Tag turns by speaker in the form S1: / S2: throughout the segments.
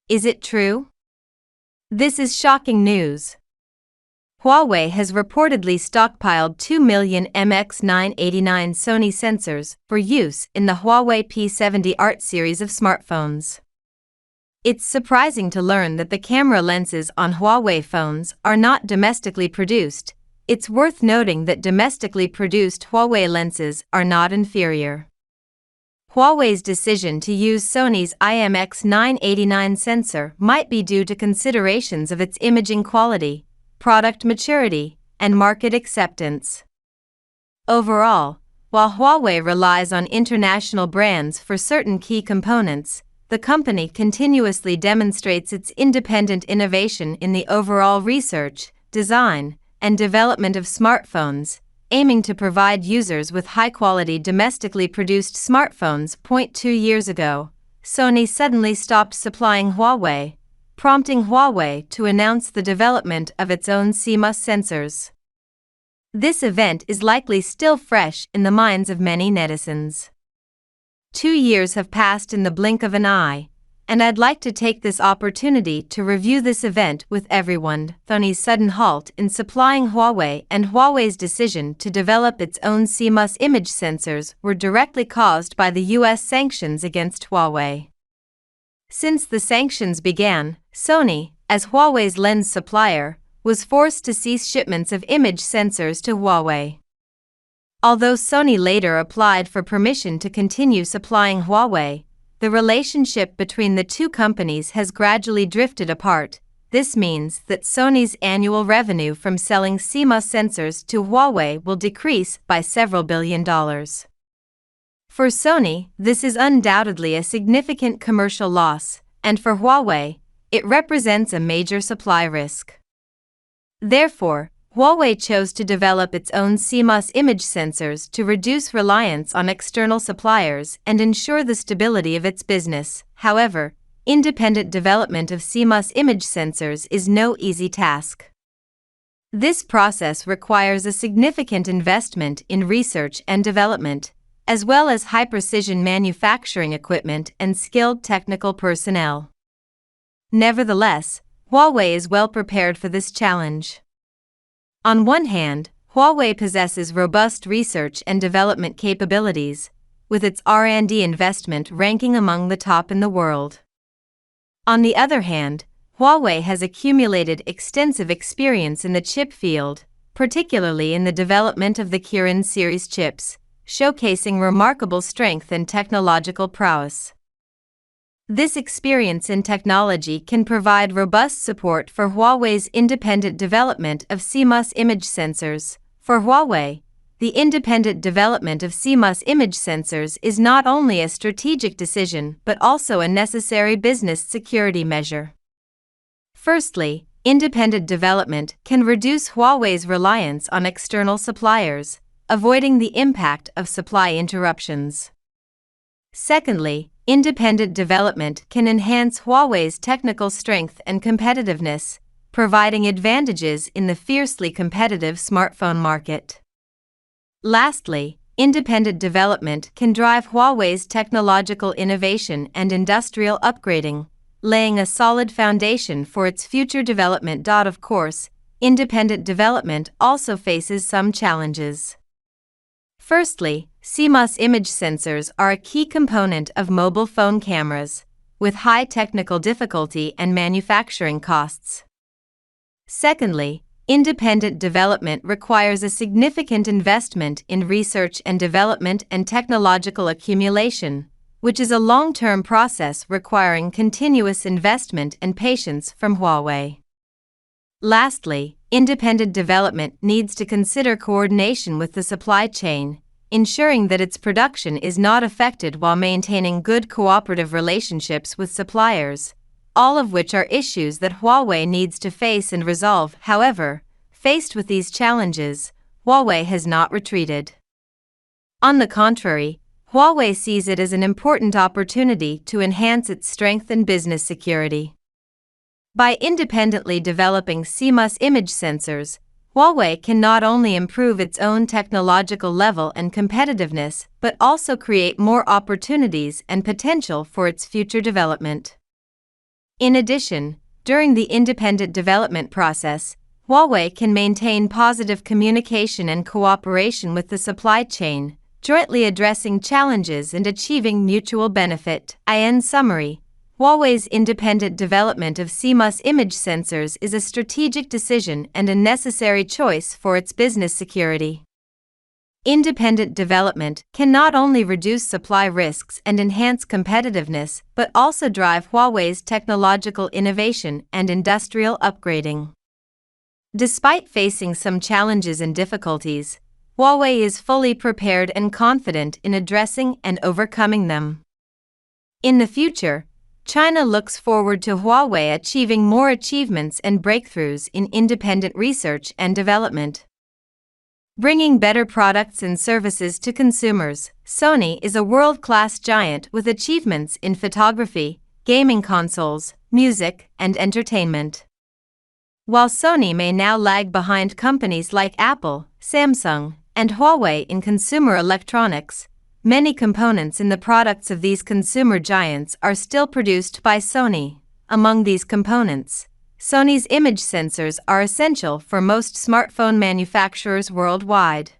S1: Is it true? This is shocking news. Huawei has reportedly stockpiled 2 million MX989 Sony sensors for use in the Huawei P70 Art series of smartphones. It's surprising to learn that the camera lenses on Huawei phones are not domestically produced. It's worth noting that domestically produced Huawei lenses are not inferior. Huawei's decision to use Sony's MX989 sensor might be due to considerations of its imaging quality, product maturity, and market acceptance. Overall, while Huawei relies on international brands for certain key components, the company continuously demonstrates its independent innovation in the overall research, design, and development of smartphones, aiming to provide users with high-quality domestically produced smartphones. 2 years ago, Sony suddenly stopped supplying Huawei, prompting Huawei to announce the development of its own CMOS sensors. This event is likely still fresh in the minds of many netizens. 2 years have passed in the blink of an eye, and I'd like to take this opportunity to review this event with everyone. Sony's sudden halt in supplying Huawei and Huawei's decision to develop its own CMOS image sensors were directly caused by the US sanctions against Huawei. Since the sanctions began, Sony, as Huawei's lens supplier, was forced to cease shipments of image sensors to Huawei. Although Sony later applied for permission to continue supplying Huawei, the relationship between the two companies has gradually drifted apart. This means that Sony's annual revenue from selling CMOS sensors to Huawei will decrease by several $billion. For Sony, this is undoubtedly a significant commercial loss, and for Huawei, it represents a major supply risk. Therefore, Huawei chose to develop its own CMOS image sensors to reduce reliance on external suppliers and ensure the stability of its business. However, independent development of CMOS image sensors is no easy task. This process requires a significant investment in research and development, as well as high-precision manufacturing equipment and skilled technical personnel. Nevertheless, Huawei is well prepared for this challenge. On one hand, Huawei possesses robust research and development capabilities, with its R&D investment ranking among the top in the world. On the other hand, Huawei has accumulated extensive experience in the chip field, particularly in the development of the Kirin series chips, showcasing remarkable strength and technological prowess. This experience in technology can provide robust support for Huawei's independent development of CMOS image sensors. For Huawei, the independent development of CMOS image sensors is not only a strategic decision but also a necessary business security measure. Firstly, independent development can reduce Huawei's reliance on external suppliers, avoiding the impact of supply interruptions. Secondly, independent development can enhance Huawei's technical strength and competitiveness, providing advantages in the fiercely competitive smartphone market. Lastly, independent development can drive Huawei's technological innovation and industrial upgrading, laying a solid foundation for its future development. Of course, independent development also faces some challenges. Firstly, CMOS image sensors are a key component of mobile phone cameras, with high technical difficulty and manufacturing costs. Secondly, independent development requires a significant investment in research and development and technological accumulation, which is a long-term process requiring continuous investment and patience from Huawei. Lastly, independent development needs to consider coordination with the supply chain, ensuring that its production is not affected while maintaining good cooperative relationships with suppliers, all of which are issues that Huawei needs to face and resolve. However, faced with these challenges, Huawei has not retreated. On the contrary, Huawei sees it as an important opportunity to enhance its strength and business security. By independently developing CMOS image sensors, Huawei can not only improve its own technological level and competitiveness but also create more opportunities and potential for its future development. In addition, during the independent development process, Huawei can maintain positive communication and cooperation with the supply chain, jointly addressing challenges and achieving mutual benefit. In summary, Huawei's independent development of CMOS image sensors is a strategic decision and a necessary choice for its business security. Independent development can not only reduce supply risks and enhance competitiveness but also drive Huawei's technological innovation and industrial upgrading. Despite facing some challenges and difficulties, Huawei is fully prepared and confident in addressing and overcoming them. In the future, China looks forward to Huawei achieving more achievements and breakthroughs in independent research and development. Bringing better products and services to consumers, Sony is a world-class giant with achievements in photography, gaming consoles, music, and entertainment. While Sony may now lag behind companies like Apple, Samsung, and Huawei in consumer electronics, many components in the products of these consumer giants are still produced by Sony. Among these components, Sony's image sensors are essential for most smartphone manufacturers worldwide.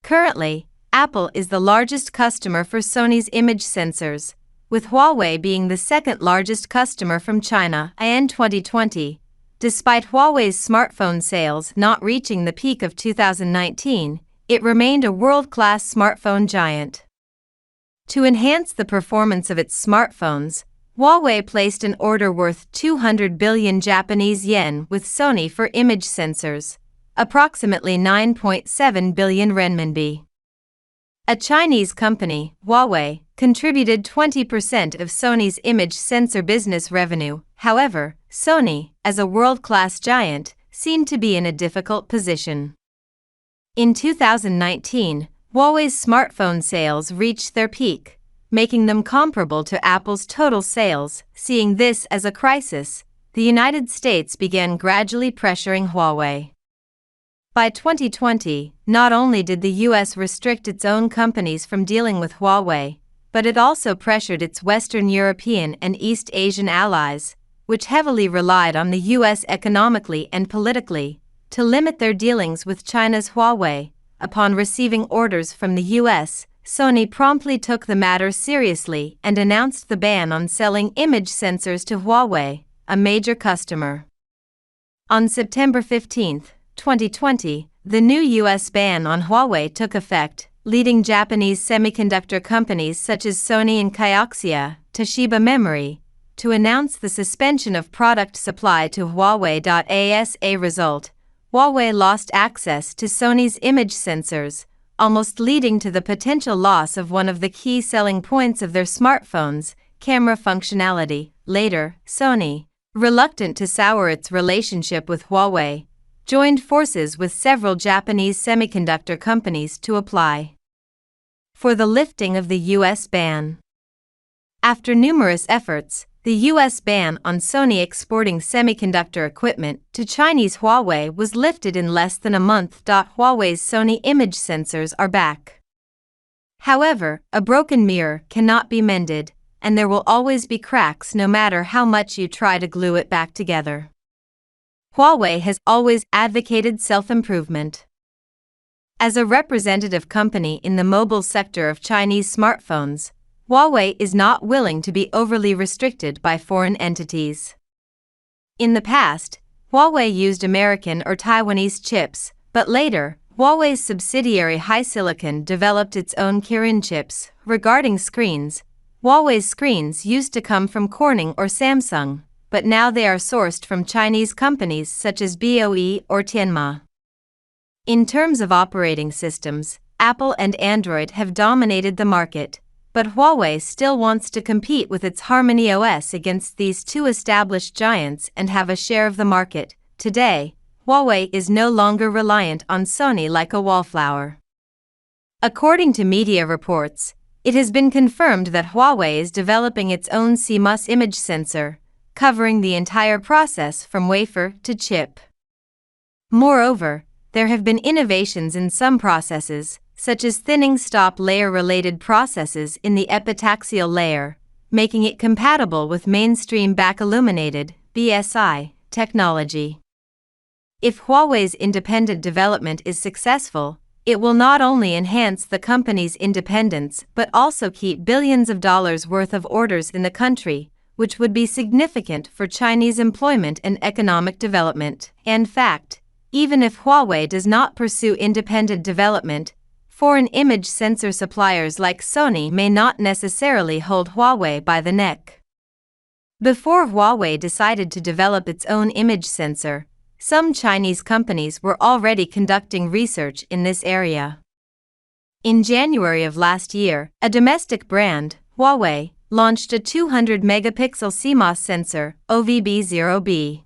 S1: Currently, Apple is the largest customer for Sony's image sensors, with Huawei being the second largest customer from China in 2020. Despite Huawei's smartphone sales not reaching the peak of 2019, it remained a world-class smartphone giant. To enhance the performance of its smartphones, Huawei placed an order worth 200 billion Japanese yen with Sony for image sensors, approximately 9.7 billion renminbi. A Chinese company, Huawei, contributed 20% of Sony's image sensor business revenue. However, Sony, as a world-class giant, seemed to be in a difficult position. In 2019, Huawei's smartphone sales reached their peak, making them comparable to Apple's total sales. Seeing this as a crisis, the United States began gradually pressuring Huawei. By 2020, not only did the US restrict its own companies from dealing with Huawei, but it also pressured its Western European and East Asian allies, which heavily relied on the US economically and politically, to limit their dealings with China's Huawei. Upon receiving orders from the US, Sony promptly took the matter seriously and announced the ban on selling image sensors to Huawei, a major customer. On September 15, 2020, the new US ban on Huawei took effect, leading Japanese semiconductor companies such as Sony and Kioxia, Toshiba Memory, to announce the suspension of product supply to Huawei. As a result, Huawei lost access to Sony's image sensors, almost leading to the potential loss of one of the key selling points of their smartphones, camera functionality. Later, Sony, reluctant to sour its relationship with Huawei, joined forces with several Japanese semiconductor companies to apply for the lifting of the US ban. After numerous efforts, the US ban on Sony exporting semiconductor equipment to Chinese Huawei was lifted in less than a month. Huawei's Sony image sensors are back. However, a broken mirror cannot be mended, and there will always be cracks no matter how much you try to glue it back together. Huawei has always advocated self-improvement. As a representative company in the mobile sector of Chinese smartphones, Huawei is not willing to be overly restricted by foreign entities. In the past, Huawei used American or Taiwanese chips, but later, Huawei's subsidiary HiSilicon developed its own Kirin chips. Regarding screens, Huawei's screens used to come from Corning or Samsung, but now they are sourced from Chinese companies such as BOE or Tianma. In terms of operating systems, Apple and Android have dominated the market, but Huawei still wants to compete with its Harmony OS against these two established giants and have a share of the market. Today, Huawei is no longer reliant on Sony like a wallflower. According to media reports, it has been confirmed that Huawei is developing its own CMOS image sensor, covering the entire process from wafer to chip. Moreover, there have been innovations in some processes, such as thinning stop layer-related processes in the epitaxial layer, making it compatible with mainstream back-illuminated (BSI) technology. If Huawei's independent development is successful, it will not only enhance the company's independence but also keep billions of dollars worth of orders in the country, which would be significant for Chinese employment and economic development. In fact, even if Huawei does not pursue independent development, foreign image sensor suppliers like Sony may not necessarily hold Huawei by the neck. Before Huawei decided to develop its own image sensor, some Chinese companies were already conducting research in this area. In January of last year, a domestic brand, Huawei, launched a 200-megapixel CMOS sensor, OVB0B.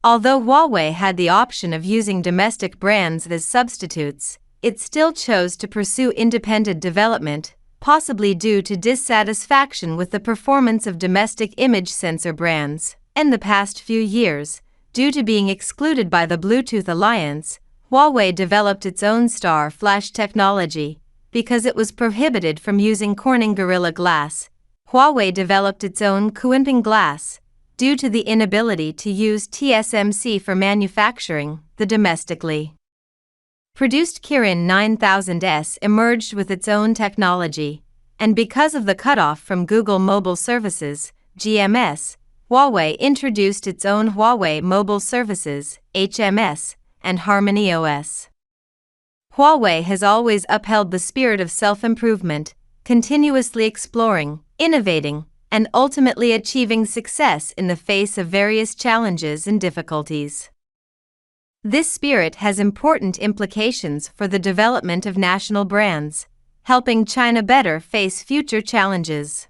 S1: Although Huawei had the option of using domestic brands as substitutes, it still chose to pursue independent development, possibly due to dissatisfaction with the performance of domestic image sensor brands. In the past few years, due to being excluded by the Bluetooth Alliance, Huawei developed its own Star Flash technology. Because it was prohibited from using Corning Gorilla Glass, Huawei developed its own Kunping glass. Due to the inability to use TSMC for manufacturing, the domestically produced Kirin 9000S emerged with its own technology, and because of the cutoff from Google Mobile Services, GMS, Huawei introduced its own Huawei Mobile Services, HMS, and Harmony OS. Huawei has always upheld the spirit of self-improvement, continuously exploring, innovating, and ultimately achieving success in the face of various challenges and difficulties. This spirit has important implications for the development of national brands, helping China better face future challenges.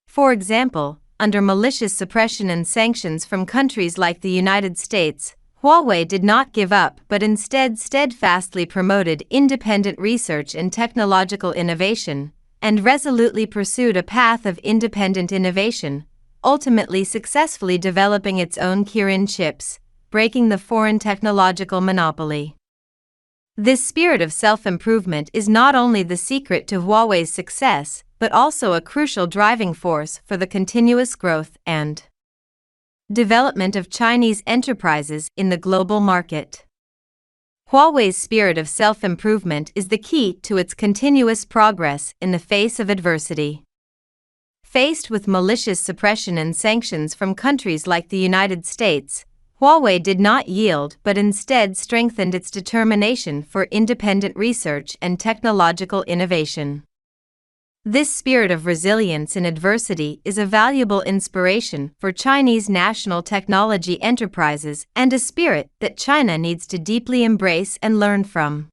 S1: For example, under malicious suppression and sanctions from countries like the United States, Huawei did not give up but instead steadfastly promoted independent research and technological innovation, and resolutely pursued a path of independent innovation, ultimately successfully developing its own Kirin chips, breaking the foreign technological monopoly. This spirit of self-improvement is not only the secret to Huawei's success, but also a crucial driving force for the continuous growth and development of Chinese enterprises in the global market. Huawei's spirit of self-improvement is the key to its continuous progress in the face of adversity. Faced with malicious suppression and sanctions from countries like the United States, Huawei did not yield but instead strengthened its determination for independent research and technological innovation. This spirit of resilience in adversity is a valuable inspiration for Chinese national technology enterprises and a spirit that China needs to deeply embrace and learn from.